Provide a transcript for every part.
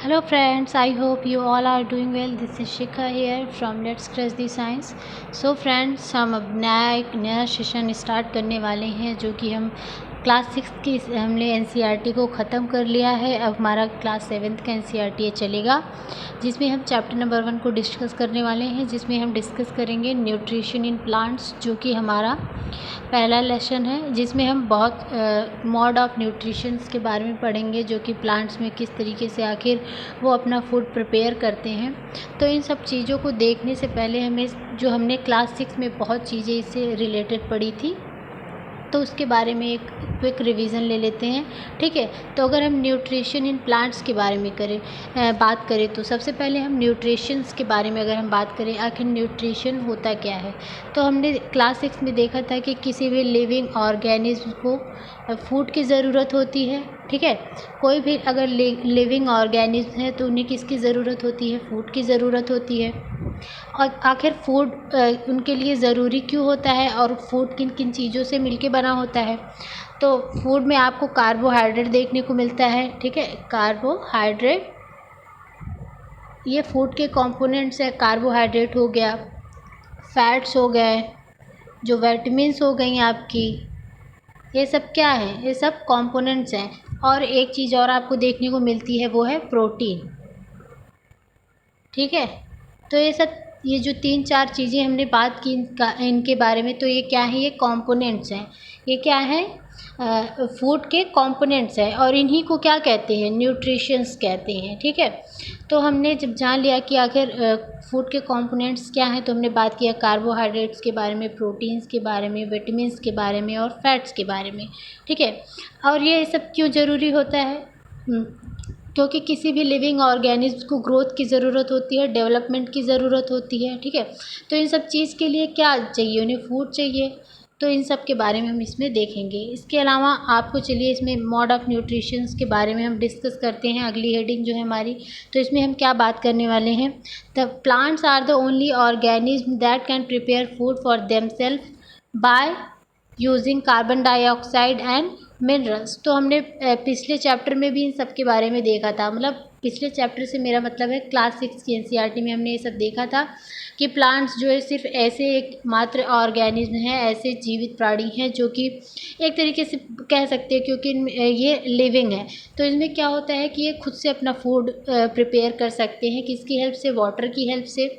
Hello friends, I hope you all are doing well. This is Shikha here from Let's Crush the Science. So friends, हम अब नया session start करने वाले हैं जो कि हम क्लास 6 की हमने एनसीईआरटी को ख़त्म कर लिया है। अब हमारा क्लास 7 का एनसीईआरटी चलेगा जिसमें हम चैप्टर नंबर 1 को डिस्कस करने वाले हैं, जिसमें हम डिस्कस करेंगे न्यूट्रिशन इन प्लांट्स, जो कि हमारा पहला लेसन है, जिसमें हम बहुत मोड ऑफ न्यूट्रिशंस के बारे में पढ़ेंगे, जो कि प्लांट्स में किस तरीके से आखिर वो अपना फूड प्रिपेयर करते हैं। तो इन सब चीज़ों को देखने से पहले हमें जो हमने क्लास 6 में बहुत चीज़ें इससे रिलेटेड पढ़ी थी, तो उसके बारे में एक क्विक रिवीजन ले लेते हैं। ठीक है, तो अगर हम न्यूट्रिशन इन प्लांट्स के बारे में बात करें तो सबसे पहले हम न्यूट्रिशंस के बारे में अगर हम बात करें, आखिर न्यूट्रिशन होता क्या है। तो हमने क्लास 6 में देखा था कि किसी भी लिविंग ऑर्गेनिज्म को फूड की ज़रूरत होती है। ठीक है, कोई भी अगर लिविंग ऑर्गेनिज्म है तो उन्हें किसकी ज़रूरत होती है, फूड की ज़रूरत होती है। और आखिर फूड उनके लिए ज़रूरी क्यों होता है और फूड किन किन चीज़ों से मिलके बना होता है। तो फूड में आपको कार्बोहाइड्रेट देखने को मिलता है। ठीक है, कार्बोहाइड्रेट ये फूड के कंपोनेंट्स है। कार्बोहाइड्रेट हो गया, फैट्स हो गए, जो विटामिन्स हो गई आपकी, ये सब क्या है, ये सब कंपोनेंट्स हैं। और एक चीज़ और आपको देखने को मिलती है, वो है प्रोटीन। ठीक है, तो ये जो 3-4 चीज़ें हमने बात की इनके बारे में, तो ये क्या है, ये कंपोनेंट्स हैं। ये क्या है, फूड के कंपोनेंट्स हैं और इन्हीं को क्या कहते हैं, न्यूट्रिशंस कहते हैं। ठीक है, तो हमने जब जान लिया कि आखिर फूड के कंपोनेंट्स क्या हैं, तो हमने बात किया कार्बोहाइड्रेट्स के बारे में, प्रोटीन्स के बारे में, विटामिन्स के बारे में और फैट्स के बारे में। ठीक है, और ये सब क्यों ज़रूरी होता है, क्योंकि किसी भी लिविंग ऑर्गेनिज्म को ग्रोथ की ज़रूरत होती है, डेवलपमेंट की ज़रूरत होती है। ठीक है, तो इन सब चीज़ के लिए क्या चाहिए, उन्हें फूड चाहिए। तो इन सब के बारे में हम इसमें देखेंगे। इसके अलावा आपको चलिए इसमें मोड ऑफ़ न्यूट्रिशंस के बारे में हम डिस्कस करते हैं। अगली हेडिंग जो है हमारी, तो इसमें हम क्या बात करने वाले हैं, the plants are the only organism that can prepare food for themselves by using carbon dioxide and minerals. तो हमने पिछले चैप्टर में भी इन सब के बारे में देखा था, मतलब पिछले चैप्टर से मेरा मतलब है क्लास 6 की एनसीईआरटी में हमने ये सब देखा था कि प्लांट्स जो है सिर्फ ऐसे एक मात्र ऑर्गेनिज्म हैं, ऐसे जीवित प्राणी हैं जो कि एक तरीके से कह सकते हैं, क्योंकि ये लिविंग है। तो इसमें क्या होता है कि ये खुद से अपना फूड प्रिपेयर कर सकते हैं, किसकी हेल्प से, वाटर की हेल्प से।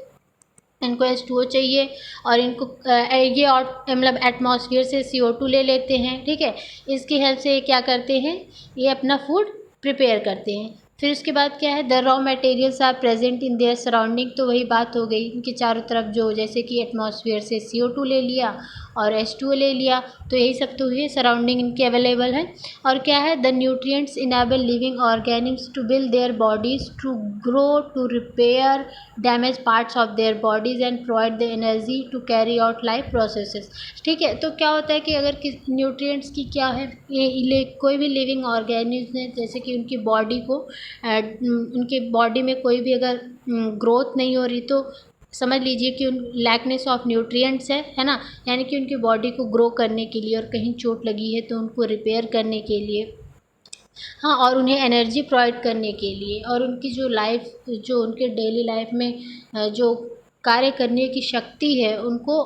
इनको H2O चाहिए और इनको ये और मतलब एटमॉस्फेयर से CO2 ले लेते हैं। ठीक है, इसकी हेल्प से ये क्या करते हैं, ये अपना फूड प्रिपेयर करते हैं। फिर उसके बाद क्या है, the raw materials are present in their surrounding. तो वही बात हो गई, इनके चारों तरफ जो जैसे कि एटमॉस्फेयर से CO2 ले लिया और H2O ले लिया, तो यही सब तो हुए, सराउंडिंग इनके अवेलेबल है। और क्या है, the nutrients enable living organisms to build their bodies, to grow, to repair damage parts of their bodies and provide the energy to carry out life processes. ठीक है, तो क्या होता है कि अगर किस न्यूट्रिएंट्स की क्या है, ये कोई भी लिविंग ऑर्गेनिज्म है, जैसे कि उनकी बॉडी को उनकी बॉडी में कोई भी अगर ग्रोथ नहीं हो रही, तो समझ लीजिए कि उन लैकनेस ऑफ न्यूट्रिएंट्स है ना, यानी कि उनकी बॉडी को ग्रो करने के लिए और कहीं चोट लगी है तो उनको रिपेयर करने के लिए, हाँ, और उन्हें एनर्जी प्रोवाइड करने के लिए, और उनकी जो लाइफ, जो उनके डेली लाइफ में जो कार्य करने की शक्ति है, उनको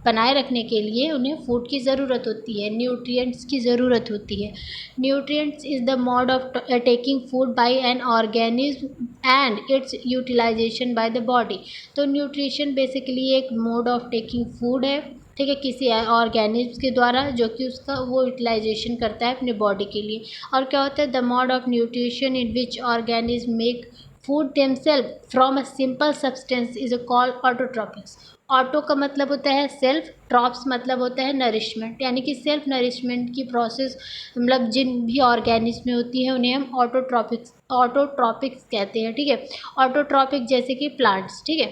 बनाए रखने के लिए उन्हें फूड की ज़रूरत होती है, न्यूट्रिएंट्स की ज़रूरत होती है। Nutrients is the mode of taking food by an organism and its utilization by the body. तो न्यूट्रिशन बेसिकली एक मोड ऑफ टेकिंग फूड है। ठीक है, किसी ऑर्गेनिज्म के द्वारा, जो कि उसका वो यूटिलाइजेशन करता है अपने बॉडी के लिए। और क्या होता है, the mode of nutrition in which organism make food themself from a simple substance is called autotrophics. Auto का मतलब होता है सेल्फ, ट्रॉप्स मतलब होता है नरिशमेंट, यानी कि सेल्फ नरिशमेंट की प्रोसेस मतलब जिन भी ऑर्गेनिज्म में होती है उन्हें हम ऑटोट्रॉपिक्स कहते हैं। ठीक है, ऑटोट्रॉपिक जैसे कि प्लांट्स। ठीक है,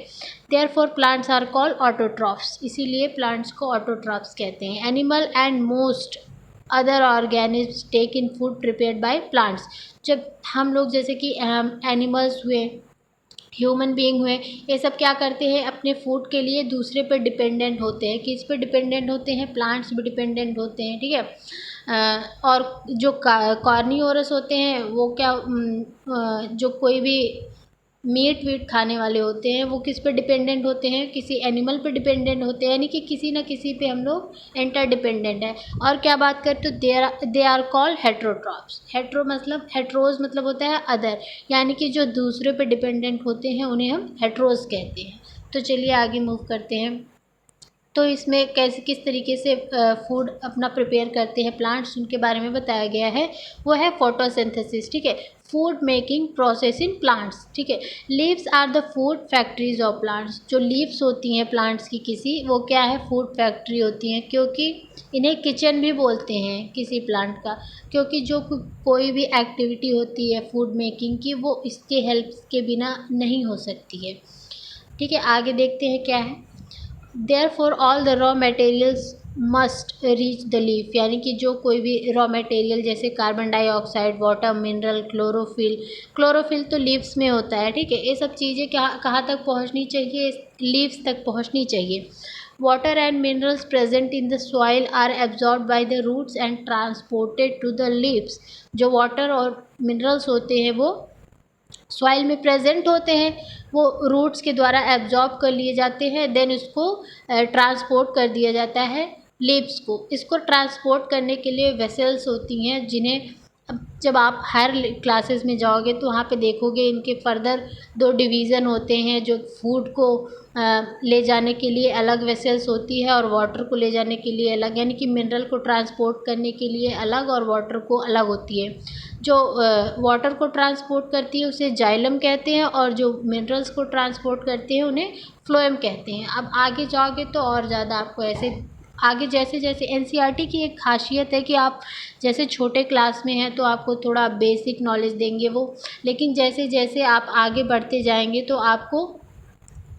therefore plants are called autotrophs, इसीलिए प्लांट्स को ऑटोट्रॉफ्स कहते हैं। Animal and most other organism take in food prepared by plants. जब हम लोग जैसे कि एनिमल्स हुए, ह्यूमन बीइंग हुए, ये सब क्या करते हैं, अपने फूड के लिए दूसरे पर डिपेंडेंट होते हैं। किस पर डिपेंडेंट होते हैं, प्लांट्स पर डिपेंडेंट होते हैं। ठीक है, और जो कार्निवोरस होते हैं वो क्या जो कोई भी मीट वीट खाने वाले होते हैं वो किस पे डिपेंडेंट होते हैं, किसी एनिमल पे डिपेंडेंट होते हैं, यानी कि किसी ना किसी पे हम लोग इंटर डिपेंडेंट है। और क्या बात करें तो दे आर कॉल्ड हेट्रोट्रॉप्स। हेट्रोज मतलब होता है अदर, यानी कि जो दूसरे पे डिपेंडेंट होते हैं उन्हें हम हेट्रोज कहते हैं। तो चलिए आगे मूव करते हैं। तो इसमें कैसे किस तरीके से फूड अपना प्रिपेयर करते हैं प्लांट्स, उनके बारे में बताया गया है। वो है फोटोसिंथेसिस, ठीक है, food making process in plants, ठीक है। Leaves are the food factories of plants. जो लीव्स होती हैं प्लांट्स की किसी, वो क्या है, फूड फैक्ट्री होती हैं, क्योंकि इन्हें किचन भी बोलते हैं किसी प्लांट का, क्योंकि जो कोई भी एक्टिविटी होती है फूड मेकिंग की वो इसके हेल्प के बिना नहीं हो सकती है, ठीक है। आगे देखते हैं क्या है। Therefore all the raw materials must reach the leaf, यानी कि जो कोई भी रॉ मटेरियल जैसे carbon dioxide, water, mineral, chlorophyll तो लीव्स में होता है, ठीक है। ये सब चीज़ें कहाँ तक पहुँचनी चाहिए, लीव्स तक पहुँचनी चाहिए। Water and minerals present in the soil are absorb by the roots and transported to the leaves. जो वाटर और मिनरल्स होते हैं वो सॉइल में प्रेजेंट होते हैं, वो रूट्स के द्वारा एब्जॉर्ब कर लिए जाते हैं, देन उसको ट्रांसपोर्ट कर दिया जाता है लीव्स को। इसको ट्रांसपोर्ट करने के लिए वेसल्स होती हैं, जिन्हें अब जब आप हायर क्लासेस में जाओगे तो वहाँ पे देखोगे इनके फर्दर 2 डिवीज़न होते हैं। जो फूड को ले जाने के लिए अलग वेसल्स होती है और वाटर को ले जाने के लिए अलग, यानी कि मिनरल को ट्रांसपोर्ट करने के लिए अलग और वाटर को अलग होती है। जो वाटर को ट्रांसपोर्ट करती है उसे जाइलम कहते हैं, और जो मिनरल्स को ट्रांसपोर्ट करते हैं उन्हें फ्लोएम कहते हैं। अब आगे जाओगे तो और ज़्यादा आपको ऐसे आगे जैसे जैसे एनसीईआरटी की एक खासियत है कि आप जैसे छोटे क्लास में हैं तो आपको थोड़ा बेसिक नॉलेज देंगे वो, लेकिन जैसे जैसे आप आगे बढ़ते जाएंगे तो आपको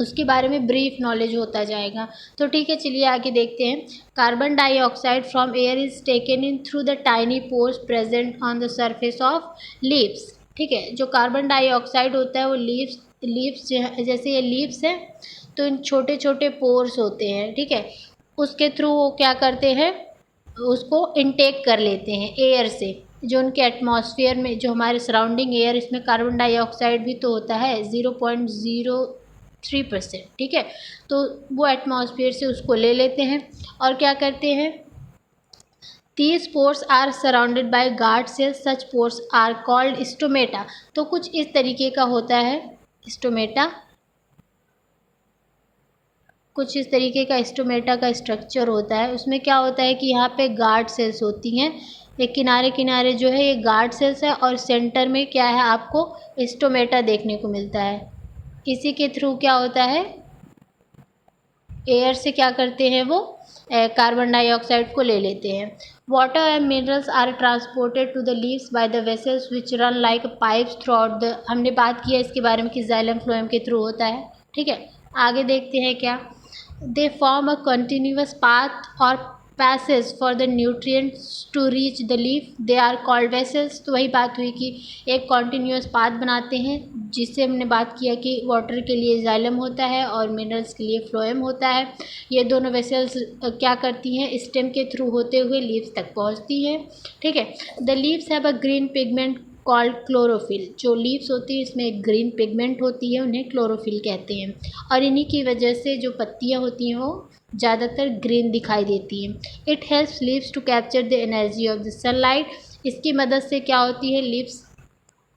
उसके बारे में ब्रीफ नॉलेज होता जाएगा। तो ठीक है, चलिए आगे देखते हैं। Carbon dioxide from air is taken in through the tiny pores present on the surface of leaves, ठीक है। जो कार्बन डाइऑक्साइड होता है वो लीव्स जैसे ये लीव्स है तो इन छोटे छोटे पोर्स होते हैं, ठीक है। उसके थ्रू वो क्या करते हैं, उसको इनटेक कर लेते हैं एयर से। जो उनके एटमॉस्फेयर में जो हमारे सराउंडिंग एयर, इसमें कार्बन डाइऑक्साइड भी तो होता है 0.03%, ठीक है। तो वो एटमॉस्फेयर से उसको ले लेते हैं और क्या करते हैं, These pores are surrounded by guard cells. Such pores are called stomata. तो कुछ इस तरीके का होता है स्टोमेटा, कुछ इस तरीके का स्टोमेटा का स्ट्रक्चर होता है। उसमें क्या होता है कि यहाँ पे गार्ड सेल्स होती हैं, एक किनारे किनारे जो है ये गार्ड सेल्स है और सेंटर में क्या है आपको स्टोमेटा देखने को मिलता है। इसी के थ्रू क्या होता है, एयर से क्या करते हैं वो कार्बन डाइऑक्साइड को ले लेते हैं। Water and minerals are transported to the leaves by the vessels which run like pipes throughout the, हमने बात किया इसके बारे में कि जाइलम फ्लोएम के थ्रू होता है, ठीक है। आगे देखते हैं क्या, they form a continuous path और passage for the nutrients to reach the leaf, they are called vessels. तो वही बात हुई कि एक कॉन्टीन्यूअस पाथ बनाते हैं, जिससे हमने बात किया कि वाटर के लिए जाइलम होता है और मिनरल्स के लिए फ्लोएम होता है। ये दोनों वेसल्स क्या करती हैं, स्टेम के थ्रू होते हुए लीव्स तक पहुंचती हैं, ठीक है। The leaves have a green pigment called chlorophyll. जो लीव्स होती है इसमें एक ग्रीन पिगमेंट होती है, उन्हें क्लोरोफिल कहते हैं, और इन्हीं की वजह से जो पत्तियां होती हैं वो ज़्यादातर ग्रीन दिखाई देती हैं। It helps leaves to capture the energy of the sunlight. इसकी मदद से क्या होती है, लीव्स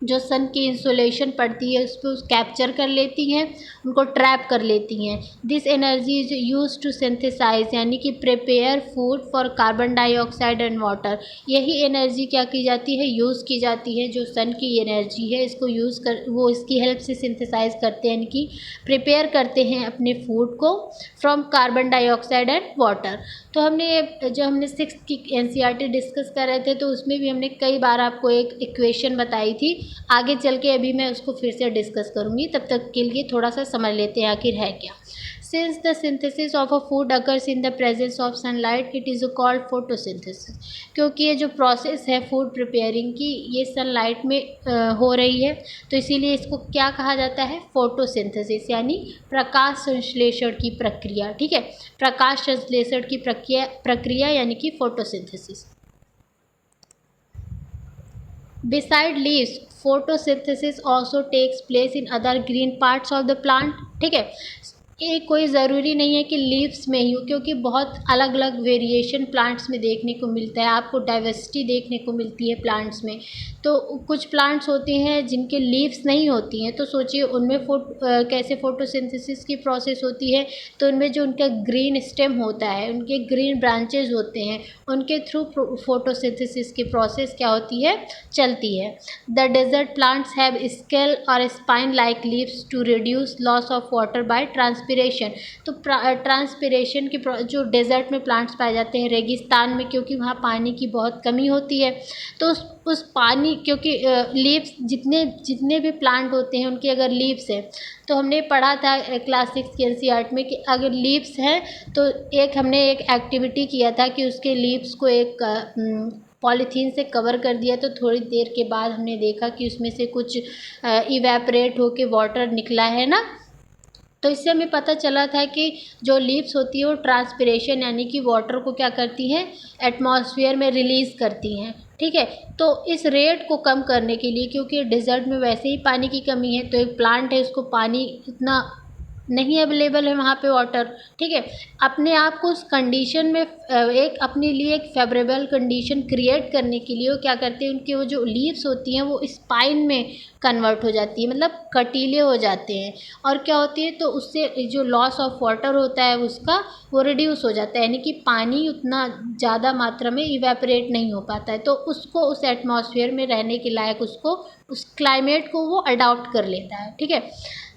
जो सन की इंसोलेशन पड़ती है उसको कैप्चर कर लेती हैं, उनको ट्रैप कर लेती हैं। This energy is use to synthesize, यानी कि prepare food for carbon dioxide and water. यही एनर्जी क्या की जाती है, यूज़ की जाती है। जो सन की एनर्जी है इसको यूज़ कर वो इसकी हेल्प से सिंथेसाइज करते हैं, यानी कि प्रिपेयर करते हैं अपने फूड को from carbon dioxide and water. तो हमने 6th की एनसीईआरटी डिस्कस कर रहे थे तो उसमें भी हमने कई बार आपको एक इक्वेशन बताई थी। आगे चल के अभी मैं उसको फिर से डिस्कस करूँगी, तब तक के लिए थोड़ा सा समझ लेते हैं आखिर है क्या। Since the synthesis of a food occurs in the presence of sunlight it is called photosynthesis. क्योंकि ये जो प्रोसेस है फूड प्रिपेयरिंग की ये सनलाइट में हो रही है, तो इसीलिए इसको क्या कहा जाता है, फोटोसिंथेसिस, यानी प्रकाश संश्लेषण की प्रक्रिया, ठीक है। प्रकाश संश्लेषण की प्रक्रिया यानी कि photosynthesis. Beside leaves photosynthesis also takes place in other green parts of the plant. ठीक है, ये कोई ज़रूरी नहीं है कि लीव्स में ही हो, क्योंकि बहुत अलग अलग वेरिएशन प्लांट्स में देखने को मिलता है, आपको डाइवर्सिटी देखने को मिलती है प्लांट्स में। तो कुछ प्लांट्स होते हैं जिनके लीव्स नहीं होती हैं, तो सोचिए उनमें कैसे फोटोसिंथेसिस की प्रोसेस होती है। तो उनमें जो उनका ग्रीन स्टेम होता है, उनके ग्रीन ब्रांचेज होते हैं, उनके थ्रू फोटोसिंथेसिस की प्रोसेस क्या होती है, चलती है। The desert plants have scale और spine like leaves to reduce loss of water by transpiration. तो ट्रांसपिरेशन की जो डेजर्ट में प्लांट्स पाए जाते हैं, रेगिस्तान में, क्योंकि वहाँ पानी की बहुत कमी होती है। तो उस पानी, क्योंकि लीव्स जितने भी प्लांट होते हैं उनके अगर लीव्स है, तो हमने पढ़ा था क्लास 6 की एनसीईआरटी में कि अगर लीव्स हैं तो हमने एक एक्टिविटी किया था कि उसके लीव्स को एक पॉलीथीन से कवर कर दिया। तो थोड़ी देर के बाद हमने देखा कि उसमें से कुछ इवेपरेट होके वाटर निकला है ना। तो इससे हमें पता चला था कि जो लीव्स होती है वो ट्रांसपिरेशन यानी कि वाटर को क्या करती हैं, एटमॉस्फेयर में रिलीज़ करती हैं। ठीक है, तो इस रेट को कम करने के लिए, क्योंकि डेजर्ट में वैसे ही पानी की कमी है, तो एक प्लांट है उसको पानी इतना नहीं अवेलेबल है वहाँ पे वाटर। ठीक है, अपने आप को उस कंडीशन में एक अपने लिए एक फेवरेबल कंडीशन क्रिएट करने के लिए वो क्या करते हैं, उनके वो जो लीव्स होती हैं वो स्पाइन में कन्वर्ट हो जाती है, मतलब कटीले हो जाते हैं। और क्या होती है, तो उससे जो लॉस ऑफ वाटर होता है उसका वो रिड्यूस हो जाता है, यानी कि पानी उतना ज़्यादा मात्रा में इवेपरेट नहीं हो पाता है। तो उसको उस एटमॉस्फेयर में रहने के लायक उसको उस क्लाइमेट को वो अडॉप्ट कर लेता है। ठीक है,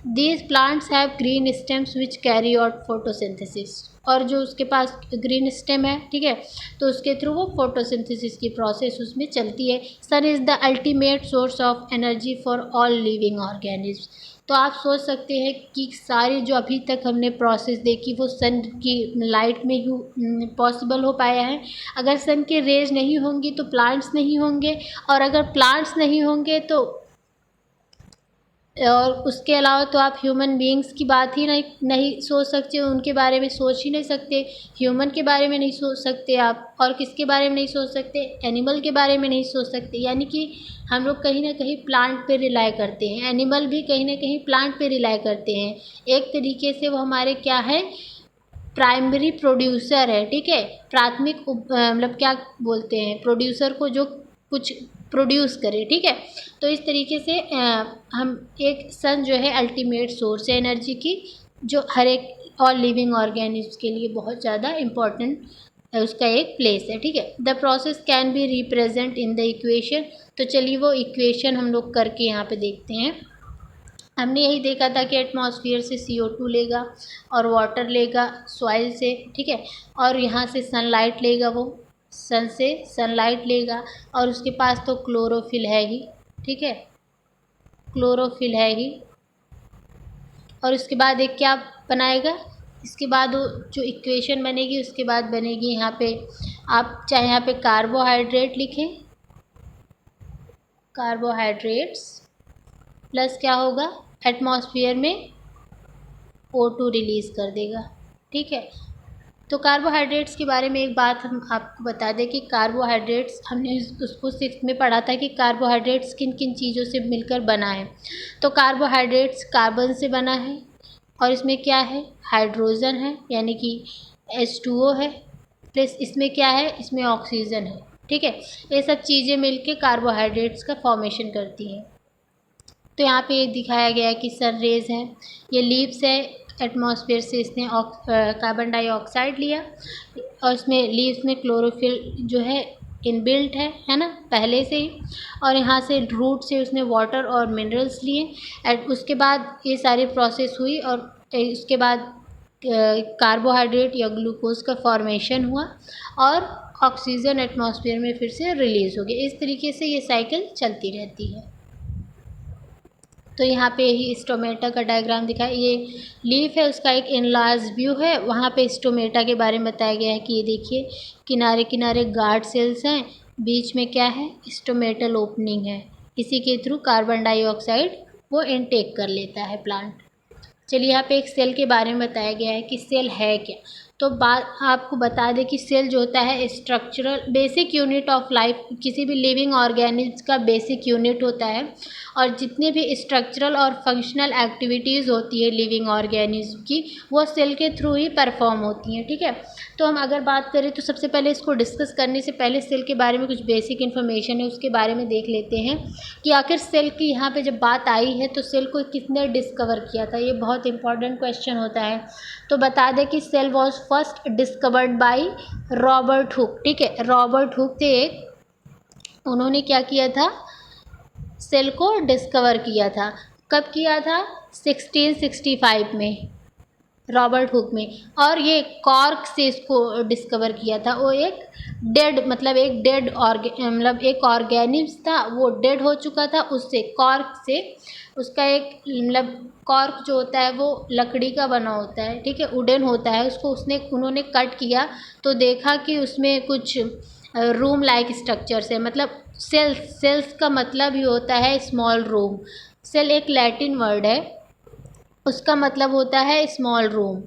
these plants have green stems which carry out photosynthesis. और जो उसके पास ग्रीन स्टेम है, ठीक है, तो उसके थ्रू वो फोटोसिंथेसिस की प्रोसेस उसमें चलती है। Sun is the ultimate source of energy for all living organism. तो आप सोच सकते हैं कि सारी जो अभी तक हमने प्रोसेस देखी वो सन की लाइट में ही पॉसिबल हो पाया है। अगर सन के रेज नहीं होंगी तो प्लांट्स नहीं होंगे, और अगर प्लांट्स नहीं होंगे तो और उसके अलावा तो आप ह्यूमन बीइंग्स की बात ही नहीं सोच सकते, उनके बारे में सोच ही नहीं सकते। ह्यूमन के बारे में नहीं सोच सकते आप, और किसके बारे में नहीं सोच सकते, एनिमल के बारे में नहीं सोच सकते। यानी कि हम लोग कहीं ना कहीं प्लांट पे रिलाई करते हैं, एनिमल भी कहीं ना कहीं प्लांट पे रिलाई करते हैं। एक तरीके से वो हमारे क्या है, प्राइमरी प्रोड्यूसर है। ठीक है, प्राथमिक मतलब क्या बोलते हैं, प्रोड्यूसर को जो कुछ प्रोड्यूस करे। ठीक है, तो इस तरीके से हम एक सन जो है अल्टीमेट सोर्स है एनर्जी की, जो हर एक और लिविंग ऑर्गेनिज्म के लिए बहुत ज़्यादा इम्पोर्टेंट उसका एक प्लेस है। ठीक है, the process can be represent in the equation. तो चलिए वो इक्वेशन हम लोग करके यहाँ पे देखते हैं। हमने यही देखा था कि एटमॉस्फेयर से CO2 लेगा और वाटर लेगा सॉइल से। ठीक है, और यहाँ से सनलाइट लेगा, वो सन से सनलाइट लेगा, और उसके पास तो क्लोरोफिल है ही। ठीक है, क्लोरोफिल है ही। और उसके बाद एक क्या बनाएगा, इसके बाद वो जो इक्वेशन बनेगी उसके बाद बनेगी यहाँ पे, आप चाहे यहाँ पे कार्बोहाइड्रेट लिखें, कार्बोहाइड्रेट्स प्लस क्या होगा, एटमॉस्फेयर में O2 रिलीज़ कर देगा। ठीक है, तो कार्बोहाइड्रेट्स के बारे में एक बात हम आपको बता दें कि कार्बोहाइड्रेट्स हमने उसको 6th में पढ़ा था कि कार्बोहाइड्रेट्स किन किन चीज़ों से मिलकर बना है। तो कार्बोहाइड्रेट्स कार्बन से बना है, और इसमें क्या है, हाइड्रोजन है यानी कि H2O है, प्लस इसमें क्या है, इसमें ऑक्सीजन है। ठीक है, ये सब चीज़ें मिलके कार्बोहाइड्रेट्स का फॉर्मेशन करती हैं। तो यहाँ पे दिखाया गया है कि सन रेज हैं, ये लीव्स है, एटमॉस्फेयर से इसने कार्बन डाइऑक्साइड लिया, और इसमें लीव्स में क्लोरोफिल जो है इनबिल्ट है ना, पहले से ही। और यहाँ से रूट से उसने वाटर और मिनरल्स लिए, एंड उसके बाद ये सारी प्रोसेस हुई, और उसके बाद कार्बोहाइड्रेट या ग्लूकोज का फॉर्मेशन हुआ, और ऑक्सीजन एटमॉस्फेयर में फिर से रिलीज़ हो गया। इस तरीके से ये साइकिल चलती रहती है। तो यहाँ पे ही स्टोमेटा का डायग्राम दिखा है, ये लीफ है उसका एक इनलार्ज व्यू है, वहाँ पे स्टोमेटा के बारे में बताया गया है कि ये देखिए किनारे किनारे गार्ड सेल्स हैं, बीच में क्या है, स्टोमेटल ओपनिंग है, इसी के थ्रू कार्बन डाइऑक्साइड वो इनटेक कर लेता है प्लांट। चलिए यहाँ पे एक सेल के बारे में बताया गया है कि सेल है क्या। तो बात आपको बता दें कि सेल जो होता है structural basic unit of life, किसी भी लिविंग ऑर्गेनिज्म का बेसिक यूनिट होता है, और जितने भी स्ट्रक्चरल और फंक्शनल एक्टिविटीज़ होती है लिविंग ऑर्गेनिज्म की, वो सेल के थ्रू ही परफॉर्म होती हैं। ठीक है, तो हम अगर बात करें तो सबसे पहले इसको डिस्कस करने से पहले सेल के बारे में कुछ बेसिक इन्फॉर्मेशन है उसके बारे में देख लेते हैं कि आखिर सेल की यहाँ पे जब बात आई है तो सेल को किसने डिस्कवर किया था। ये बहुत इंपॉर्टेंट क्वेश्चन होता है। तो बता दें कि cell was first discovered by Robert Hooke. ठीक है, रॉबर्ट हुक थे एक, उन्होंने क्या किया था, सेल को डिस्कवर किया था। कब किया था? 1665 में, रॉबर्ट हुक में। और ये कॉर्क से इसको डिस्कवर किया था। वो एक डेड मतलब एक डेड मतलब एक ऑर्गेनिज्म था, वो डेड हो चुका था, उससे कॉर्क से उसका एक मतलब कॉर्क जो होता है वो लकड़ी का बना होता है। ठीक है, वुडन होता है, उसको उन्होंने कट किया तो देखा कि उसमें कुछ रूम लाइक स्ट्रक्चर्स है। मतलब सेल्स का मतलब ही होता है स्मॉल रूम। सेल एक लैटिन वर्ड है, उसका मतलब होता है स्मॉल रूम।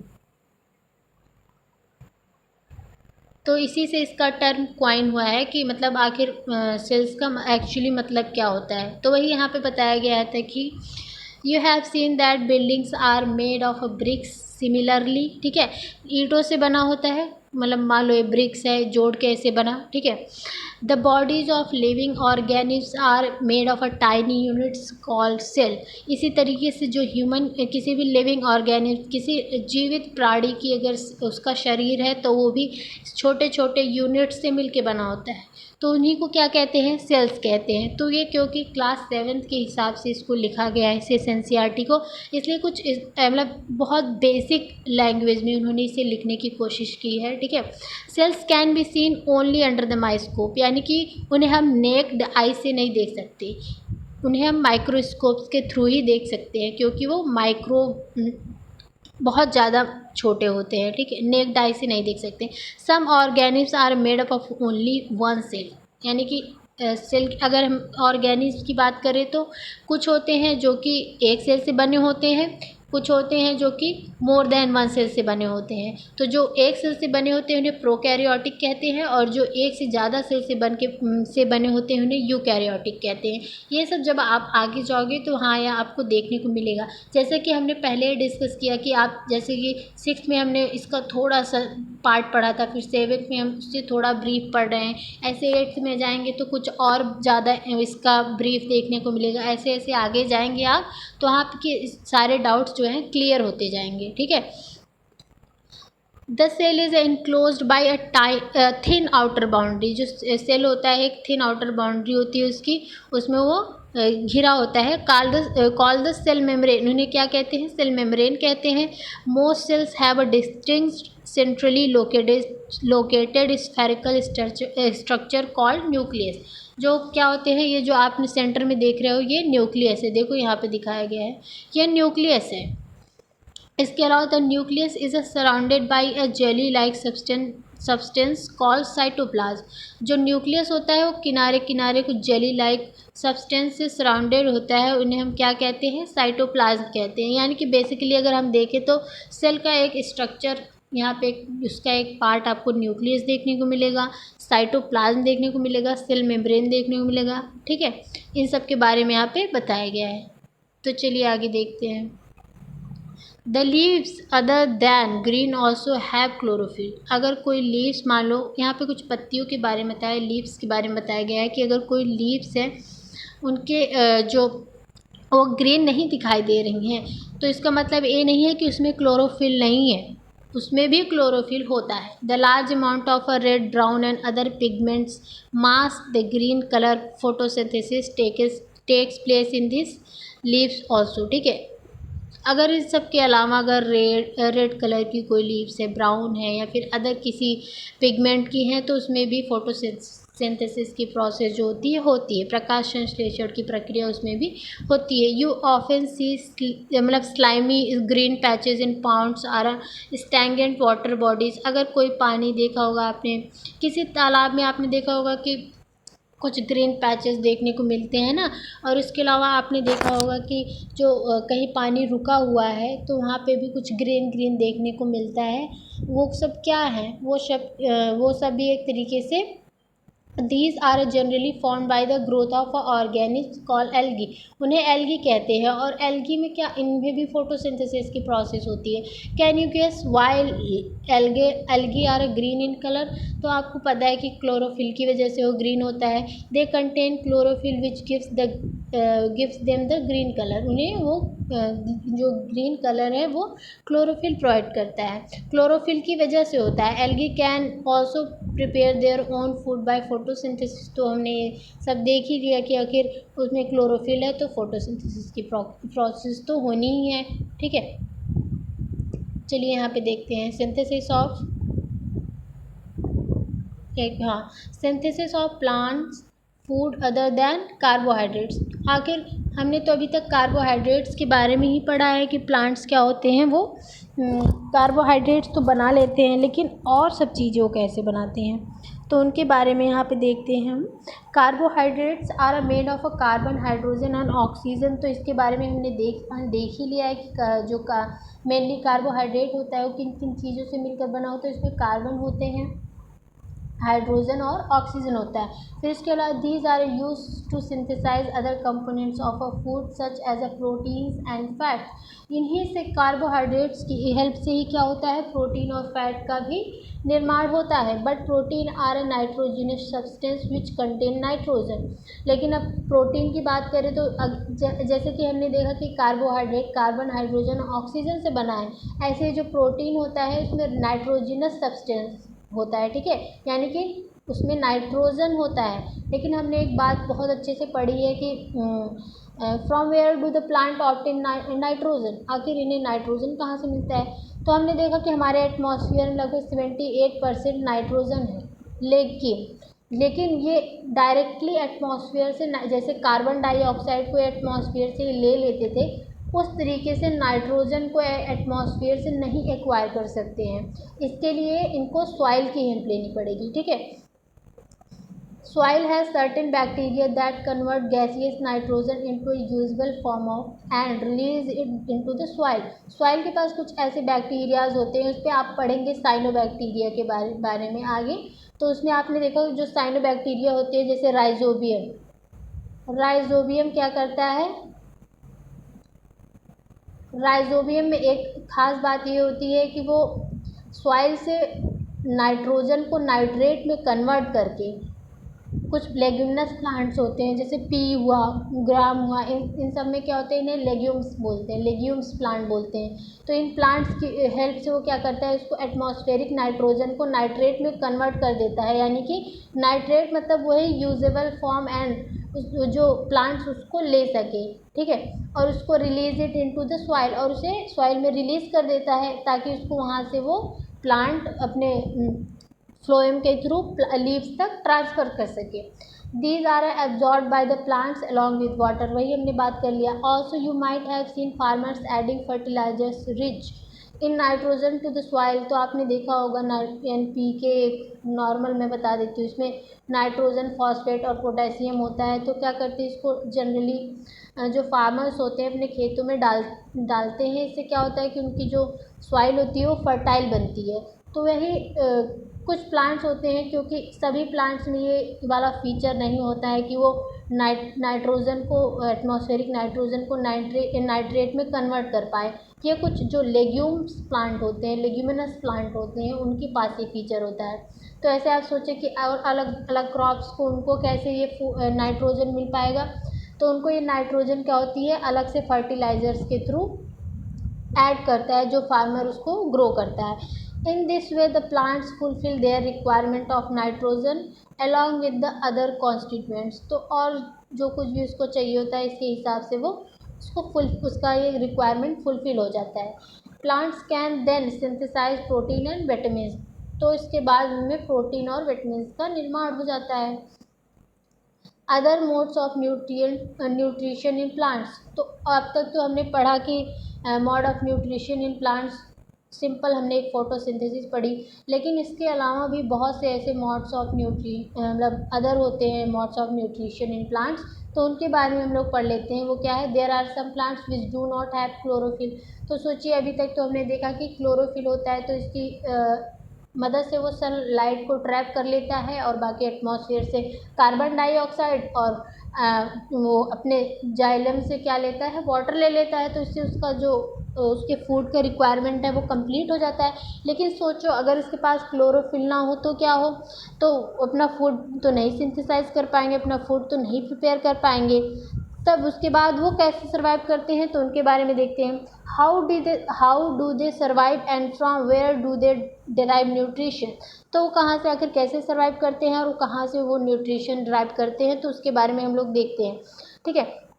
तो इसी से इसका टर्म क्वाइन हुआ है कि मतलब आखिर सेल्स का एक्चुअली मतलब क्या होता है। तो वही यहाँ पे बताया गया था कि you have seen that buildings are made of bricks similarly. ठीक है, ईंटों से बना होता है, मतलब मान लो ये ब्रिक्स है, जोड़ के ऐसे बना। ठीक है, the bodies of living organism are made of a tiny units called cell. इसी तरीके से जो ह्यूमन किसी भी लिविंग ऑर्गेनिज्म, किसी जीवित प्राणी की अगर उसका शरीर है तो वो भी छोटे छोटे यूनिट से मिलके बना होता है, तो उन्हीं को क्या कहते हैं? सेल्स कहते हैं। तो ये क्योंकि क्लास 7 के हिसाब से इसको लिखा गया है इसे एनसीईआरटी को, इसलिए कुछ मतलब बहुत बेसिक लैंग्वेज में उन्होंने इसे लिखने की कोशिश की है। ठीक है, cells can be seen only under the microscope, यानी कि उन्हें हम नेक्ड आई से नहीं देख सकते, उन्हें हम माइक्रोस्कोप्स के थ्रू ही देख सकते हैं, क्योंकि वो बहुत ज़्यादा छोटे होते हैं। ठीक है, नेक्ड आई से नहीं देख सकते। Some organism are made up of only one cell, यानी कि सेल, अगर हम ऑर्गेनिज्म की बात करें तो कुछ होते हैं जो कि एक सेल से बने होते हैं, कुछ होते हैं जो कि मोर देन वन सेल से बने होते हैं। तो जो एक सेल से बने होते हैं उन्हें प्रोकैरियोटिक कहते हैं, और जो एक से ज़्यादा सेल से बने होते हैं उन्हें यूकैरियोटिक कहते हैं। ये सब जब आप आगे जाओगे तो हाँ यह आपको देखने को मिलेगा। जैसे कि हमने पहले डिस्कस किया कि आप जैसे कि 6th में हमने इसका थोड़ा सा पार्ट पढ़ा था, फिर 7th में हम उससे थोड़ा ब्रीफ पढ़ रहे हैं, ऐसे 8th में जाएंगे तो कुछ और ज़्यादा इसका ब्रीफ देखने को मिलेगा। ऐसे ऐसे आगे जाएंगे आप तो आपके सारे डाउट्स जो हैं क्लियर होते जाएंगे। ठीक है, the cell is enclosed by a thin outer boundary. जो सेल होता है एक थिन आउटर बाउंड्री होती है उसकी, उसमें वो घिरा होता है। कॉल द सेल मेम्ब्रेन, उन्हें क्या कहते हैं? सेल मेम्ब्रेन कहते हैं। Most cells have a distinct centrally located spherical structure called nucleus. जो क्या होते हैं, ये जो आपने सेंटर में देख रहे हो ये न्यूक्लियस है, देखो यहाँ पे दिखाया गया है, ये न्यूक्लियस है। इसके अलावा the nucleus is surrounded by a jelly like substance called cytoplasm. जो न्यूक्लियस होता है वो किनारे किनारे कुछ जेली लाइक सब्सटेंस से सराउंडेड होता है, उन्हें हम क्या कहते हैं? साइटोप्लाज्म कहते हैं। यानी कि बेसिकली अगर हम देखें तो सेल का एक स्ट्रक्चर, यहाँ पे उसका एक पार्ट आपको न्यूक्लियस देखने को मिलेगा, साइटोप्लाज्म देखने को मिलेगा, सेल मेम्ब्रेन देखने को मिलेगा। ठीक है, इन सब के बारे में यहाँ पे बताया गया है। तो चलिए आगे देखते हैं। The leaves other than green also have chlorophyll. अगर कोई लीव्स, मान लो यहाँ पे कुछ पत्तियों के बारे में बताया, लीव्स के बारे में बताया गया है कि अगर कोई लीव्स है उनके जो वो ग्रीन नहीं दिखाई दे रही हैं, तो इसका मतलब ये नहीं है कि उसमें क्लोरोफिल नहीं है, उसमें भी क्लोरोफिल होता है। The large amount of a red, brown and other pigments mask the green colour photosynthesis takes place in this leaves also. ठीक है, अगर इस सब के अलावा अगर रेड कलर की कोई लीव्स है, ब्राउन है, या फिर अदर किसी पिगमेंट की हैं, तो उसमें भी फोटोसिंथेसिस की प्रोसेस जो होती है प्रकाश संश्लेषण की प्रक्रिया उसमें भी होती है। यू ऑफन सी मतलब slimy green patches in ponds or stagnant water bodies. अगर कोई पानी देखा होगा आपने, किसी तालाब में आपने देखा होगा कि कुछ ग्रीन पैचेस देखने को मिलते हैं ना। और इसके अलावा आपने देखा होगा कि जो कहीं पानी रुका हुआ है तो वहाँ पे भी कुछ ग्रीन ग्रीन देखने को मिलता है। वो सब क्या है, वो सब भी एक तरीके से These are generally formed by the growth of organisms called algae। उन्हें algae कहते हैं। और algae में क्या, इनमें भी photosynthesis की process होती है। Can you guess why algae are green in color? तो आपको पता है कि chlorophyll की वजह से वो green होता है। They contain chlorophyll which gives them the green color। उन्हें वो जो green color है वो chlorophyll provide करता है, chlorophyll की वजह से होता है। Algae can also prepare their own food by photosynthesis। तो हमने ये सब देख ही लिया कि आखिर उसमें क्लोरोफिल है तो फोटोसिंथेसिस की प्रोसेस तो होनी ही है। ठीक है, चलिए यहाँ पे देखते हैं synthesis of synthesis of plants food other than carbohydrates. आखिर हमने तो अभी तक कार्बोहाइड्रेट्स के बारे में ही पढ़ा है कि प्लांट्स क्या होते हैं, वो कार्बोहाइड्रेट्स तो बना लेते हैं, लेकिन और सब चीज़ें वो कैसे बनाते हैं तो उनके बारे में यहाँ पे देखते हैं हम। Carbohydrates are made of a carbon, hydrogen and oxygen. तो इसके बारे में हमने देख ही लिया है कि जो मेनली कार्बोहाइड्रेट होता है वो किन किन चीज़ों से मिलकर बना होता है। इसमें कार्बन होते हैं, हाइड्रोजन और ऑक्सीजन होता है। फिर इसके अलावा these are use to synthesize other components of a food such as a proteins and fat. इन्हीं से कार्बोहाइड्रेट्स की हेल्प से ही क्या होता है, प्रोटीन और फैट का भी निर्माण होता है। But protein are a nitrogenous substance which contain nitrogen. लेकिन अब प्रोटीन की बात करें तो जैसे कि हमने देखा कि कार्बोहाइड्रेट कार्बन, हाइड्रोजन, ऑक्सीजन से बना है, ऐसे जो प्रोटीन होता है उसमें नाइट्रोजनस सब्सटेंस होता है। ठीक है, यानी कि उसमें नाइट्रोजन होता है। लेकिन हमने एक बात बहुत अच्छे से पढ़ी है कि from where do the plant obtain nitrogen. आखिर इन्हें नाइट्रोजन कहाँ से मिलता है, तो हमने देखा कि हमारे एटमॉस्फेयर में लगभग 78% नाइट्रोजन है। लेकिन ये डायरेक्टली एटमॉस्फेयर से, जैसे कार्बन डाइऑक्साइड को एटमॉस्फेयर से ले लेते थे, उस तरीके से नाइट्रोजन को एटमॉस्फेयर से नहीं एक्वायर कर सकते हैं। इसके लिए इनको सॉइल की हेल्प लेनी पड़ेगी। ठीक है, soil has certain bacteria that convert gaseous nitrogen into usable form of and release it into the soil. Soil के पास कुछ ऐसे बैक्टीरियाज होते हैं, उस पर आप पढ़ेंगे साइनोबैक्टीरिया के बारे में आगे। तो उसमें आपने देखा जो साइनोबैक्टीरिया होते हैं, जैसे राइजोबियम क्या करता है, राइजोबियम में एक खास बात ये होती है कि वो सॉइल से नाइट्रोजन को नाइट्रेट में कन्वर्ट करके, कुछ लेग्यूमिनस प्लांट्स होते हैं जैसे पी हुआ, ग्राम हुआ, इन सब में क्या होते हैं, इन्हें लेग्यूम्स बोलते हैं, लेग्यूम्स प्लांट बोलते हैं। तो इन प्लांट्स की हेल्प से वो क्या करता है, उसको एटमॉस्फेरिक नाइट्रोजन को नाइट्रेट में कन्वर्ट कर देता है। यानी कि नाइट्रेट मतलब वही यूजेबल फॉर्म एंड जो प्लांट्स उसको ले सके। ठीक है, और उसको release it into the soil, और उसे सॉइल में रिलीज कर देता है ताकि उसको वहाँ से वो प्लांट अपने फ्लोएम के थ्रू लीव्स तक ट्रांसफ़र कर सके। These are absorb by the plants along with water. वही हमने बात कर लिया। Also you might have seen farmers adding fertilizers rich in nitrogen to the soil. तो आपने देखा होगा NPK, नॉर्मल मैं बता देती हूँ, इसमें नाइट्रोजन, फॉस्फेट और पोटेशियम होता है। तो क्या करते हैं, इसको जनरली जो फार्मर्स होते हैं अपने खेतों में डालते हैं। इससे क्या होता है कि उनकी जो सॉइल होती है वो फर्टाइल बनती है। तो वही कुछ प्लांट्स होते हैं, क्योंकि सभी प्लांट्स में ये वाला फीचर नहीं होता है कि वो नाइट्रोजन को, एटमॉस्फेरिक नाइट्रोजन को नाइट्रेट में कन्वर्ट कर पाए। ये कुछ जो लेग्यूम्स प्लांट होते हैं, लेग्यूमिनस प्लांट होते हैं, उनके पास ये फीचर होता है। तो ऐसे आप सोचें कि और अलग अलग क्रॉप्स को, उनको कैसे ये नाइट्रोजन मिल पाएगा, तो उनको ये नाइट्रोजन क्या होती है, अलग से फर्टिलाइजर्स के थ्रू ऐड करता है, जो फार्मर उसको ग्रो करता है। In this way the plants fulfil their requirement of nitrogen along with the other constituents. तो और जो कुछ भी उसको चाहिए होता है, इसके हिसाब से वो उसका ये रिक्वायरमेंट फुलफिल हो जाता है। Plants can then synthesize protein and vitamin. तो इसके बाद उनमें प्रोटीन और विटामिन का निर्माण हो जाता है। Other modes of nutrition in plants. तो अब तक तो हमने पढ़ा कि mode of nutrition in plants simple हमने एक फोटोसिंथेसिस पढ़ी, लेकिन इसके अलावा भी बहुत से ऐसे मोड्स ऑफ मतलब अदर होते हैं modes of nutrition in plants, तो उनके बारे में हम लोग पढ़ लेते हैं। वो क्या है, there are some plants which do not have chlorophyll. तो सोचिए अभी तक तो हमने देखा कि क्लोरोफिल होता है तो इसकी मदद से वो सनलाइट को ट्रैप कर लेता है और बाकी एटमॉस्फेयर से कार्बन डाइऑक्साइड और वो अपने जाइलम से क्या लेता है, वाटर ले लेता है, तो इससे उसका जो उसके फूड का रिक्वायरमेंट है वो कंप्लीट हो जाता है। लेकिन सोचो अगर इसके पास क्लोरोफिल ना हो तो क्या हो, तो अपना फूड तो नहीं सिंथेसाइज कर पाएंगे, अपना फूड तो नहीं प्रिपेयर कर पाएंगे। तब उसके बाद वो कैसे सर्वाइव करते हैं, तो उनके बारे में देखते हैं। How do they survive and from where do they derive nutrition. तो वो कहाँ से आखिर कैसे सर्वाइव करते हैं और वो कहाँ से वो न्यूट्रिशन डिराइव करते हैं, तो उसके बारे में हम लोग देखते हैं। ठीक है,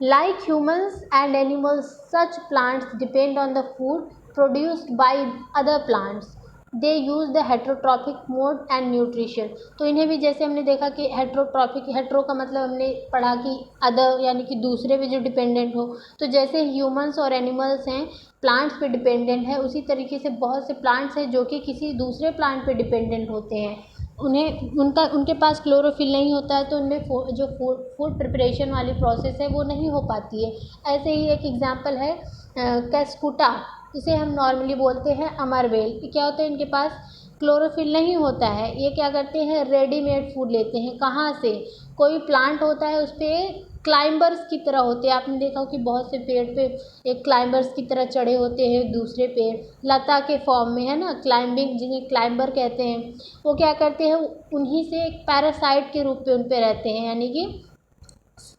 like humans and animals, such plants depend on the food produced by other plants. They use the heterotrophic mode and nutrition. तो इन्हें भी जैसे हमने देखा कि हेट्रोट्रॉफिक, हेट्रो का मतलब हमने पढ़ा कि अदर यानी कि दूसरे पे जो डिपेंडेंट हो, तो जैसे ह्यूमंस और एनिमल्स हैं प्लांट्स पे डिपेंडेंट है, उसी तरीके से बहुत से प्लांट्स हैं जो कि किसी दूसरे प्लांट पे डिपेंडेंट होते हैं। उनके पास क्लोरोफिल नहीं होता है तो उनमें जो फूड प्रिपरेशन वाली प्रोसेस है वो नहीं हो पाती है। ऐसे ही एक एग्जांपल है कैस्कुटा, इसे हम नॉर्मली बोलते हैं अमरवेल। ये क्या होता है, इनके पास क्लोरोफिल नहीं होता है। ये क्या करते हैं, रेडीमेड फूड लेते हैं। कहाँ से, कोई प्लांट होता है उस पर क्लाइंबर्स की तरह होते हैं। आपने देखा हो कि बहुत से पेड़ पे एक क्लाइंबर्स की तरह चढ़े होते हैं दूसरे पेड़, लता के फॉर्म में, है ना, क्लाइंबिंग, जिन्हें क्लाइंबर कहते हैं। वो क्या करते हैं, उन्हीं से एक पैरासाइट के रूप में उन पे रहते हैं, यानी कि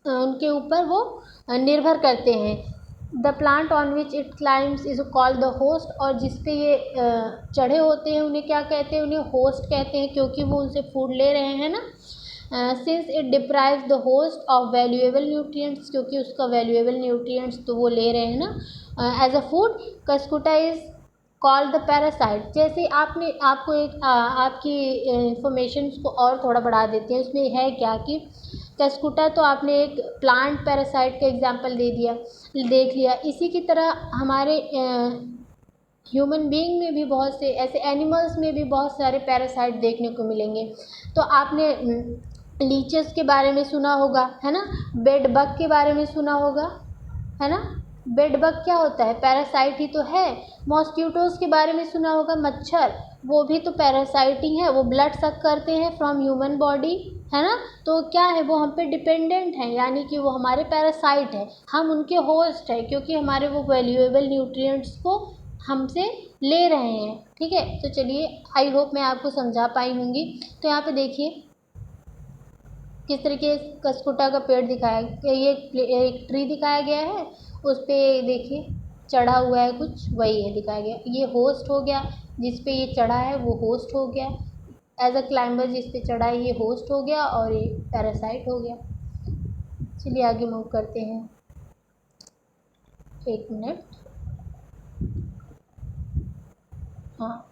उनके ऊपर वो निर्भर करते हैं। The plant on which it climbs is called the host. और जिस पे ये चढ़े होते हैं उन्हें क्या कहते हैं, उन्हें होस्ट कहते हैं, क्योंकि वो उनसे फूड ले रहे हैं ना। Since it deprives the host of valuable nutrients, क्योंकि उसका वैल्यूएबल न्यूट्रिएंट्स तो वो ले रहे हैं ना as a food. Cuscuta is called the parasite. जैसे आपने आपको एक आपकी इंफॉर्मेशन को और थोड़ा बढ़ा देते हैं, उसमें है क्या कि कस्कुटा तो आपने एक प्लांट पैरासाइट का एग्जांपल देख लिया। इसी की तरह हमारे ह्यूमन बीइंग में भी बहुत से ऐसे, एनिमल्स में भी बहुत सारे पैरासाइट देखने को मिलेंगे। तो आपने लीचेस के बारे में सुना होगा, है ना, बेड बग के बारे में सुना होगा, है ना। बेड बग क्या होता है, पैरासाइट ही तो है। मॉस्किटोज़ के बारे में सुना होगा, मच्छर, वो भी तो पैरासाइट ही है, वो ब्लड सक करते हैं फ्रॉम ह्यूमन बॉडी, है ना। तो क्या है, वो हम पे डिपेंडेंट है, यानी कि वो हमारे पैरासाइट है, हम उनके होस्ट है, क्योंकि हमारे वो वैल्यूएबल न्यूट्रिएंट्स को हमसे ले रहे हैं। ठीक है, तो चलिए, आई होप मैं आपको समझा पाई होंगी। तो यहाँ पे देखिए किस तरीके कस्कुटा का पेड़ दिखाया, ये एक ट्री दिखाया गया है, उस पर देखिए चढ़ा हुआ है कुछ, वही है दिखाया गया। ये होस्ट हो गया, जिस पे ये चढ़ा है वो होस्ट हो गया। एज अ क्लाइंबर जिस पे चढ़ा है ये होस्ट हो गया और ये पैरासाइट हो गया। चलिए आगे मूव करते हैं, एक मिनट। हाँ,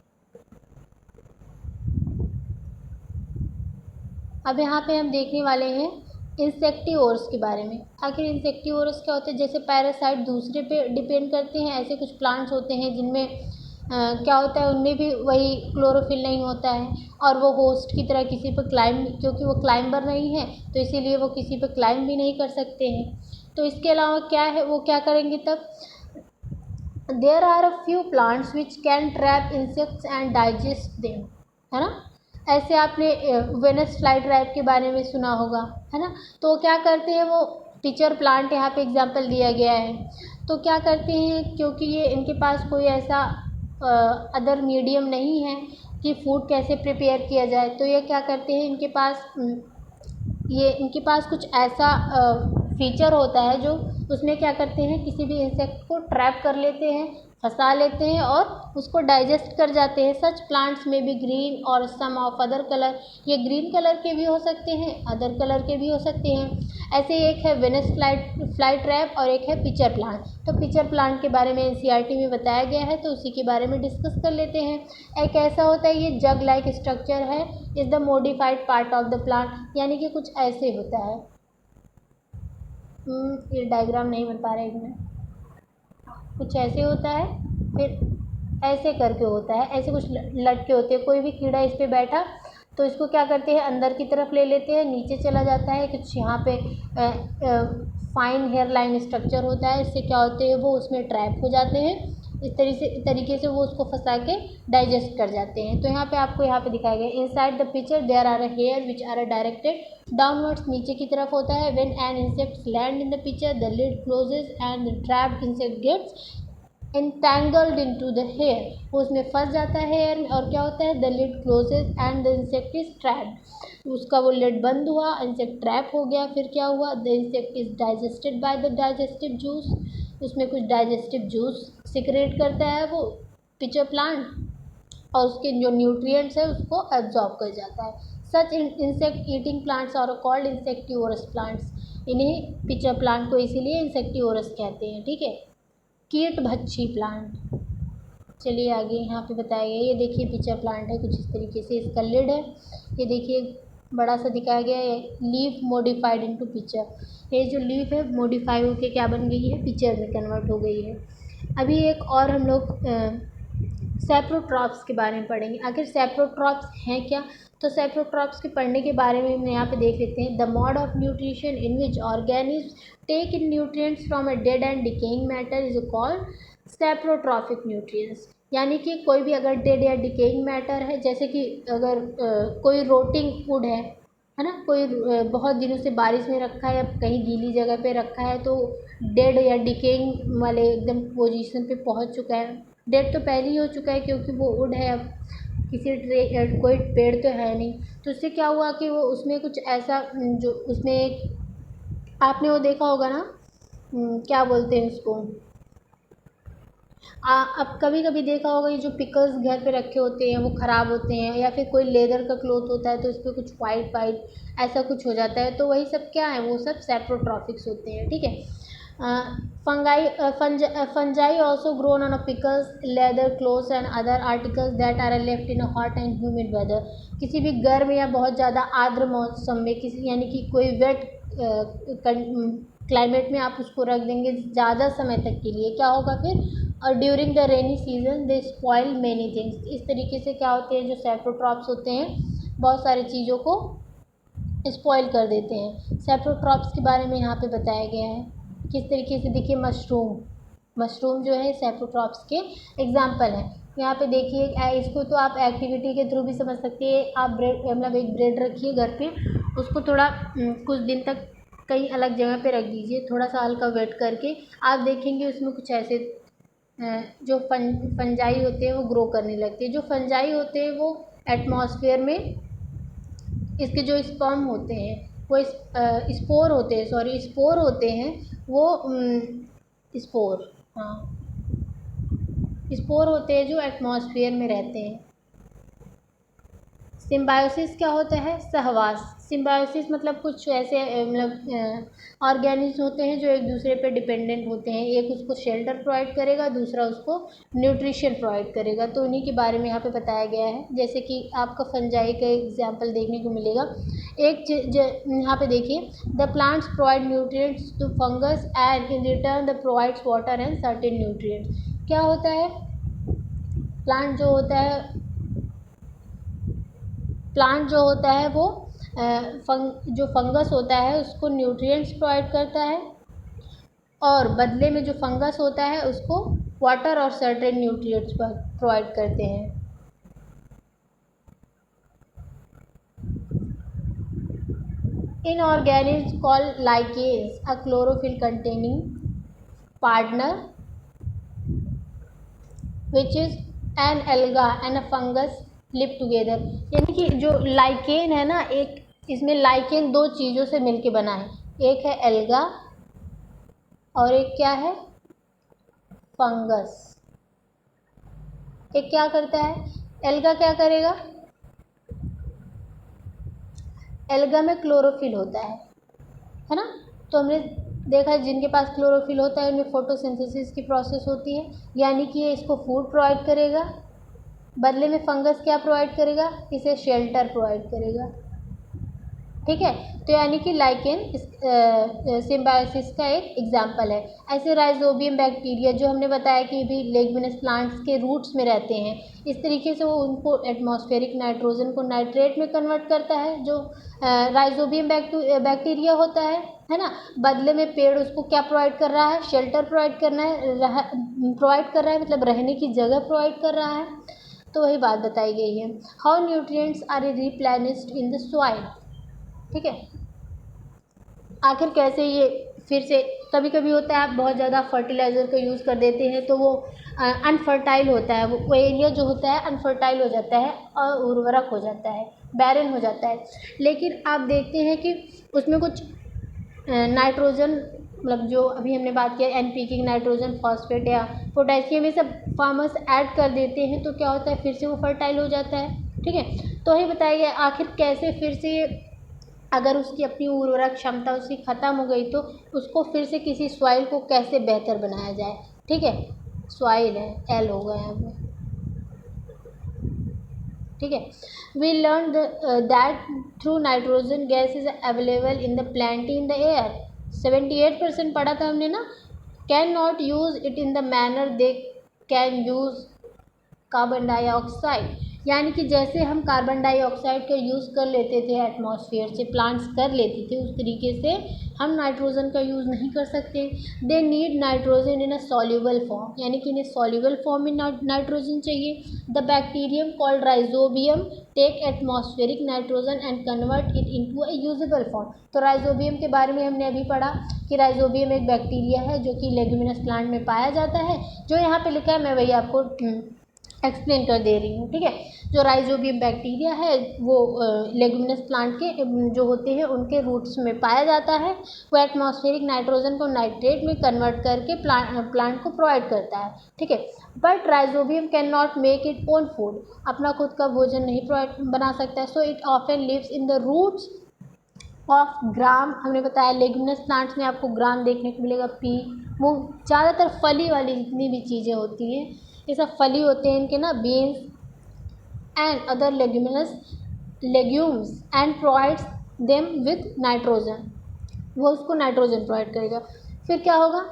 अब यहाँ पे हम देखने वाले हैं इंसेक्टिवोर्स के बारे में। आखिर इंसेक्टिवोर्स क्या होते हैं, जैसे पैरासाइट दूसरे पे डिपेंड करते हैं, ऐसे कुछ प्लांट्स होते हैं जिनमें क्या होता है, उनमें भी वही क्लोरोफिल नहीं होता है और वो होस्ट की तरह किसी पर क्लाइंब, क्योंकि वो क्लाइंबर नहीं है तो इसीलिए वो किसी पर क्लाइंब भी नहीं कर सकते हैं। तो इसके अलावा क्या है, वो क्या करेंगे तब, there are a few plants which can trap insects and digest them, है ना। ऐसे आपने वेनस फ्लाई ट्रैप के बारे में सुना होगा, है ना। तो क्या करते हैं, वो टीचर प्लांट यहाँ पे एग्जांपल दिया गया है। तो क्या करते हैं, क्योंकि ये इनके पास कोई ऐसा अदर मीडियम नहीं है कि फूड कैसे प्रिपेयर किया जाए, तो ये क्या करते हैं, इनके पास कुछ ऐसा फीचर होता है जो उसमें क्या करते हैं, किसी भी इंसेक्ट को ट्रैप कर लेते हैं, फंसा लेते हैं और उसको डाइजेस्ट कर जाते हैं। सच प्लांट्स में भी ग्रीन और सम ऑफ अदर कलर, ये ग्रीन कलर के भी हो सकते हैं, अदर कलर के भी हो सकते हैं। ऐसे एक है वेनस फ्लाई ट्रैप और एक है पिचर प्लांट। तो पिचर प्लांट के बारे में एनसीईआरटी में बताया गया है, तो उसी के बारे में डिस्कस कर लेते हैं। एक ऐसा होता है, ये जग लाइक स्ट्रक्चर है, is the modified part of the plant, यानी कि कुछ ऐसे होता है। ये डायग्राम नहीं बन पा रहा है, एक मिनट, कुछ ऐसे होता है। फिर ऐसे करके होता है, ऐसे कुछ लटके होते हैं। कोई भी कीड़ा इस पे बैठा तो इसको क्या करते हैं, अंदर की तरफ ले लेते हैं, नीचे चला जाता है। कुछ यहाँ पे फाइन हेयर लाइन स्ट्रक्चर होता है, इससे क्या होते हैं वो उसमें ट्रैप हो जाते हैं। इस तरीके से वो उसको फंसा के डाइजेस्ट कर जाते हैं। तो यहाँ पे आपको यहाँ पे दिखाया गया, inside the picture there are hair which are directed downwards, नीचे की तरफ होता है। When an insect land in the picture the lid closes and the trapped insect gets entangled into the hair, वो उसमें फंस जाता है हेयर में, और क्या होता है, the lid closes and the insect is trapped, उसका वो लिड बंद हुआ, इंसेक्ट ट्रैप हो गया। फिर क्या हुआ, the insect is digested by the digestive juice, उसमें कुछ डाइजेस्टिव जूस सिक्रेट करता है वो पिचर प्लांट, और उसके जो न्यूट्रिएंट्स है उसको एब्जॉर्ब कर जाता है। Such insect eating plants are called insectivorous plants, इन्हें पिचर प्लांट को इसीलिए इंसेक्टिवोरस कहते हैं। ठीक है, कीटभक्षी प्लांट। चलिए आगे यहाँ पे बताया गया, ये देखिए पिचर प्लांट है कुछ इस तरीके से, इसका लिड है, ये देखिए बड़ा सा दिखाया गया है, लीफ मॉडिफाइड इनटू पिचर, ये जो लीफ है मॉडिफाई होके क्या बन गई है, पिचर में कन्वर्ट हो गई है। अभी एक और हम लोग सेप्रोट्रॉप्स के बारे में पढ़ेंगे। आखिर सेप्रोट्रॉप्स हैं क्या, तो सेप्रोट्रॉप्स के पढ़ने के बारे में हम यहाँ पे देख लेते हैं। The mode of nutrition in which organism take in nutrients from a dead and decaying matter is called saprotrophic nutrients. यानी कि कोई भी अगर डेड या डिकेइंग मैटर है, जैसे कि अगर कोई रोटिंग फूड है ना, कोई बहुत दिनों से बारिश में रखा है या कहीं गीली जगह पे रखा है, तो डेड या डिकेइंग वाले एकदम पोजीशन पे पहुंच चुका है। डेड तो पहले ही हो चुका है क्योंकि वो वुड है, अब किसी कोई पेड़ तो है नहीं, तो उससे क्या हुआ कि वो उसमें कुछ ऐसा जो उसमें एक आपने वो देखा होगा ना, क्या बोलते हैं उसको, अब कभी कभी देखा होगा ये जो पिकल्स घर पे रखे होते हैं वो ख़राब होते हैं, या फिर कोई लेदर का क्लॉथ होता है तो इस पर कुछ वाइट वाइट ऐसा कुछ हो जाता है, तो वही सब क्या है, वो सब सेप्रोट्रॉफिक्स होते हैं। ठीक है, fungi also grown on pickles, leather, clothes and other articles that are left in a hot and humid weather. किसी भी गर्म या बहुत ज़्यादा आर्द्र मौसम में, किसी यानी कि कोई वेट क्लाइमेट में आप उसको रख देंगे ज़्यादा समय तक के लिए, क्या होगा फिर, और during the rainy season they spoil many things. इस तरीके से क्या होते हैं, जो सेप्रोट्रॉप्स होते हैं बहुत सारी चीज़ों को स्पॉइल कर देते हैं। सेप्रोट्रॉप्स के बारे में यहाँ पे बताया गया है किस तरीके से, देखिए मशरूम जो है सेप्रोट्रॉप्स के एग्जाम्पल हैं। यहाँ पे देखिए, इसको तो आप एक्टिविटी के थ्रू भी समझ सकते हैं। आप ब्रेड, मतलब एक ब्रेड रखिए घर पे, उसको थोड़ा कुछ दिन तक कहीं अलग जगह पे रख दीजिए, थोड़ा सा हल्का वेट करके, आप देखेंगे उसमें कुछ ऐसे जो फंजाई होते हैं वो ग्रो करने लगते हैं। जो फंजाई होते हैं वो एटमॉस्फेयर में, इसके जो स्पर्म होते हैं वो स्पोर होते हैं, सॉरी स्पोर होते हैं वो, स्पोर, हाँ स्पोर होते हैं जो एटमॉस्फेयर में रहते हैं। सिम्बायोसिस क्या होता है, सहवास। सिम्बायोसिस मतलब कुछ ऐसे मतलब ऑर्गेनिज्म होते हैं जो एक दूसरे पे डिपेंडेंट होते हैं, एक उसको शेल्टर प्रोवाइड करेगा, दूसरा उसको न्यूट्रिशन प्रोवाइड करेगा, तो उन्हीं के बारे में यहाँ पे बताया गया है। जैसे कि आपका फंजाई का एग्जाम्पल देखने को मिलेगा। एक यहाँ पे देखिए, the plants provide nutrients to fungus and in return the provides water and certain nutrients. क्या होता है, प्लांट जो होता है वो जो फंगस होता है उसको न्यूट्रिएंट्स प्रोवाइड करता है, और बदले में जो फंगस होता है उसको वाटर और सर्टेन न्यूट्रिएंट्स प्रोवाइड करते हैं। Inorganisms called lichens, a chlorophyll containing partner which is an alga and a fungus live together। यानी कि जो लाइकेन है ना, एक इसमें लाइकेन दो चीज़ों से मिलके बना है, एक है एल्गा और एक क्या है, फंगस। एक क्या करता है, एल्गा क्या करेगा, एल्गा में क्लोरोफिल होता है ना, तो हमने देखा जिनके पास क्लोरोफिल होता है उनमें फोटोसिंथेसिस की प्रोसेस होती है, यानी कि ये इसको फूड प्रोवाइड करेगा, बदले में फंगस क्या प्रोवाइड करेगा, इसे शेल्टर प्रोवाइड करेगा। ठीक है। तो यानी कि लाइकेन सिम्बायोसिस का एक एग्जाम्पल है। ऐसे राइजोबियम बैक्टीरिया जो हमने बताया कि भी लेग्यूमिनस प्लांट्स के रूट्स में रहते हैं, इस तरीके से वो उनको एटमॉस्फेरिक नाइट्रोजन को नाइट्रेट में कन्वर्ट करता है, जो राइजोबियम बैक्टीरिया होता है ना। बदले में पेड़ उसको क्या प्रोवाइड कर रहा है, शेल्टर प्रोवाइड प्रोवाइड कर रहा है, मतलब रहने की जगह प्रोवाइड कर रहा है। तो वही बात बताई गई है। How nutrients are replenished in the soil, ठीक है। आखिर कैसे ये फिर से, कभी कभी होता है आप बहुत ज़्यादा फर्टिलाइज़र का यूज़ कर देते हैं तो वो अनफर्टाइल होता है, वो एरिया जो होता है अनफर्टाइल हो जाता है और उर्वरक हो जाता है, बैरन हो जाता है। लेकिन आप देखते हैं कि उसमें कुछ नाइट्रोजन, मतलब जो अभी हमने बात किया एनपीके, नाइट्रोजन, फॉस्फेट या पोटेशियम, ये सब फार्मर्स ऐड कर देते हैं तो क्या होता है, फिर से वो फर्टाइल हो जाता है, ठीक है। तो ही बताया गया आखिर कैसे फिर से, अगर उसकी अपनी उर्वरक क्षमता उसकी ख़त्म हो गई तो उसको फिर से किसी सॉइल को कैसे बेहतर बनाया जाए, ठीक है। सॉइल है, एल होगा यहाँ पे, ठीक है। We learn that through nitrogen gas is available in the plant in the air, 78% पढ़ा था हमने ना। Can not use it in the manner they can use carbon dioxide, यानी कि जैसे हम कार्बन डाइऑक्साइड का यूज़ कर लेते थे एटमॉस्फेयर से, प्लांट्स कर लेते थे, उस तरीके से हम नाइट्रोजन का यूज़ नहीं कर सकते। They need nitrogen in a soluble form, यानी कि इन्हें सॉल्युबल फॉर्म में नाइट्रोजन चाहिए। The bacterium called rhizobium take atmospheric nitrogen and convert it into a usable form. तो राइजोबियम के बारे में हमने अभी पढ़ा कि राइजोबियम एक बैक्टीरिया है जो कि लेग्यूमिनस प्लांट में पाया जाता है। जो यहाँ पे लिखा है मैं वही आपको एक्सप्लेन कर दे रही हूँ, ठीक है। जो राइजोबियम बैक्टीरिया है वो लेग्यूमिनस प्लांट के जो होते हैं उनके रूट्स में पाया जाता है। वो एटमॉस्फेरिक नाइट्रोजन को नाइट्रेट में कन्वर्ट करके प्लांट को प्रोवाइड करता है, ठीक है। But rhizobium can not make it own food, अपना खुद का भोजन नहीं प्रोवाइड बना सकता है। So it often lives in the roots of gram, हमने बताया लेग्यूमिनस प्लांट्स में आपको ग्राम देखने को मिलेगा, पी, मूंग, ज़्यादातर फली वाली जितनी भी चीज़ें होती हैं ये सब फली होते हैं इनके ना, beans and other legumes and provides them with nitrogen, वो उसको नाइट्रोजन प्रोवाइड करेगा। फिर क्या होगा,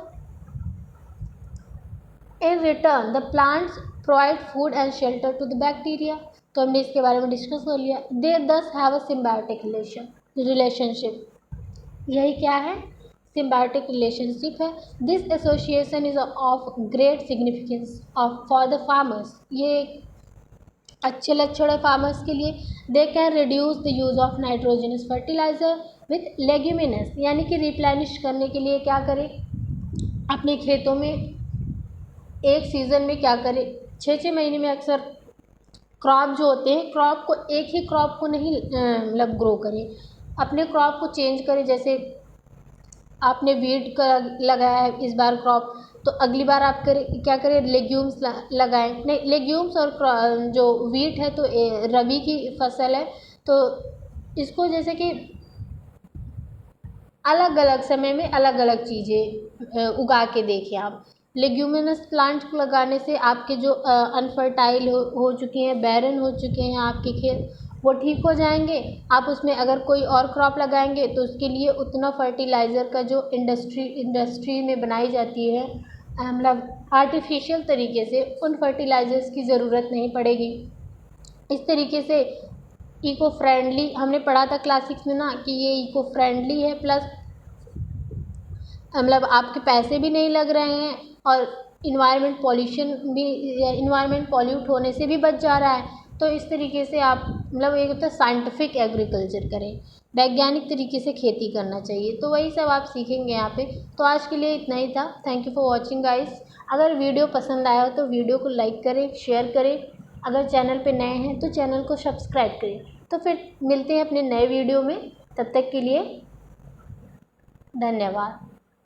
in return the plants provide food and shelter to the bacteria, तो हमने इसके बारे में डिस्कस कर लिया। दे दस हैव अ सिम्बायोटिक रिलेशनशिप, यही क्या है, सिम्बायोटिक रिलेशनशिप है। This association is of great significance of for the farmers, ये अच्छे लक्षण है फार्मर्स के लिए। They can reduce the use of nitrogenous fertiliser with leguminous, यानी कि रिप्लेनिश करने के लिए क्या करें, अपने खेतों में एक सीज़न में क्या करें, 6-6 महीने में अक्सर क्रॉप जो होते हैं, क्रॉप को एक ही क्रॉप को नहीं मतलब ग्रो करें, अपने क्रॉप को चेंज करें। जैसे आपने वीट का लगाया है इस बार क्रॉप, तो अगली बार आप क्या करें, लेग्यूम्स लगाएं। नहीं, लेग्यूम्स और जो वीट है तो रबी की फसल है, तो इसको जैसे कि अलग अलग समय में अलग अलग चीज़ें उगा के देखें आप। लेग्यूमिनस प्लांट को लगाने से आपके जो अनफर्टाइल हो चुके हैं, बैरन हो चुके हैं आपके खेत, वो ठीक हो जाएंगे। आप उसमें अगर कोई और क्रॉप लगाएंगे तो उसके लिए उतना फर्टिलाइज़र का जो इंडस्ट्री में बनाई जाती है, मतलब आर्टिफिशियल तरीके से, उन फर्टिलाइज़र्स की ज़रूरत नहीं पड़ेगी। इस तरीके से इको फ्रेंडली, हमने पढ़ा था क्लास 6 में ना कि ये इको फ्रेंडली है, प्लस मतलब आपके पैसे भी नहीं लग रहे हैं और इन्वायरमेंट पॉल्यूट होने से भी बच जा रहा है। तो इस तरीके से आप मतलब एक होता है साइंटिफिक एग्रीकल्चर करें, वैज्ञानिक तरीके से खेती करना चाहिए। तो वही सब आप सीखेंगे यहाँ पे। तो आज के लिए इतना ही था। Thank you for watching guys. अगर वीडियो पसंद आया हो तो वीडियो को लाइक करें, शेयर करें। अगर चैनल पे नए हैं तो चैनल को सब्सक्राइब करें। तो फिर मिलते हैं अपने नए वीडियो में, तब तक के लिए धन्यवाद।